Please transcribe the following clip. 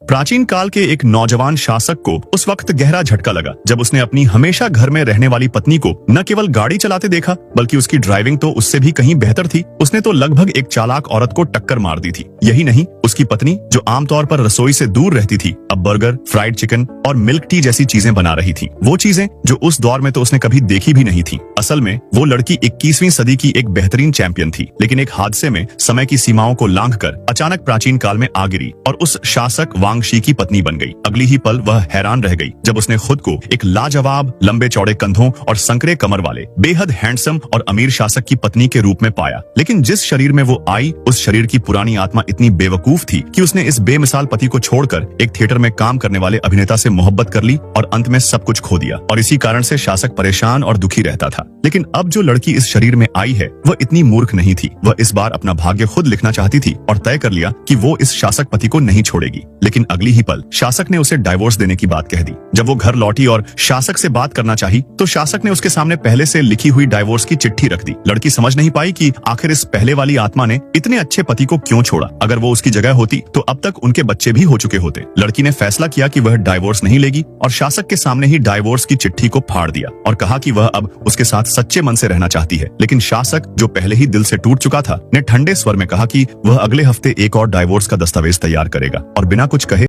प्राचीन काल के एक नौजवान शासक को उस वक्त गहरा झटका लगा जब उसने अपनी हमेशा घर में रहने वाली पत्नी को न केवल गाड़ी चलाते देखा बल्कि उसकी ड्राइविंग तो उससे भी कहीं बेहतर थी। उसने तो लगभग एक चालाक औरत को टक्कर मार दी थी। यही नहीं, उसकी पत्नी जो आमतौर पर रसोई से दूर रहती थी अब बर्गर, फ्राइड चिकन और मिल्क टी जैसी चीजें बना रही थी। वो चीजें जो उस दौर में तो उसने कभी देखी भी नहीं थी। असल में वो लड़की 21वीं सदी की एक बेहतरीन चैंपियन थी, लेकिन एक हादसे में समय की सीमाओं को लांघकर अचानक प्राचीन काल में आ गिरी और उस शासक वांगशी की पत्नी बन गई। अगली ही पल वह हैरान रह गई जब उसने खुद को एक लाजवाब, लंबे चौड़े कंधों और संकरे कमर वाले, बेहद हैंडसम और अमीर शासक की पत्नी के रूप में पाया। लेकिन जिस शरीर में वो आई, उस शरीर की पुरानी आत्मा इतनी बेवकूफ थी कि उसने इस बेमिसाल पति को छोड़कर एक थिएटर में काम करने वाले अभिनेता से मोहब्बत कर ली और अंत में सब कुछ खो दिया। और इसी कारण से शासक परेशान और दुखी रहता था। लेकिन अब जो लड़की इस शरीर में आई है वह इतनी मूर्ख नहीं थी। वह इस बार अपना भाग्य खुद लिखना चाहती थी और तय कर लिया कि वो इस शासक पति को नहीं छोड़ेगी। लेकिन अगली ही पल शासक ने उसे डाइवोर्स देने की बात कह दी। जब वो घर लौटी और शासक से बात करना चाही तो शासक ने उसके सामने पहले से लिखी हुई डाइवोर्स की चिट्ठी रख दी। लड़की समझ नहीं पाई कि आखिर इस पहले वाली आत्मा ने इतने अच्छे पति को क्यों छोड़ा। अगर वो उसकी जगह होती तो अब तक उनके बच्चे भी हो चुके होते। लड़की ने फैसला किया कि वह डाइवोर्स नहीं लेगी और शासक के सामने ही डाइवोर्स की चिट्ठी को फाड़ दिया और कहा कि वह अब उसके साथ सच्चे मन से रहना चाहती है। लेकिन शासक, जो पहले ही दिल से टूट चुका था, ने ठंडे स्वर में कहा कि वह अगले हफ्ते एक और डाइवोर्स का दस्तावेज तैयार करेगा और बिना कुछ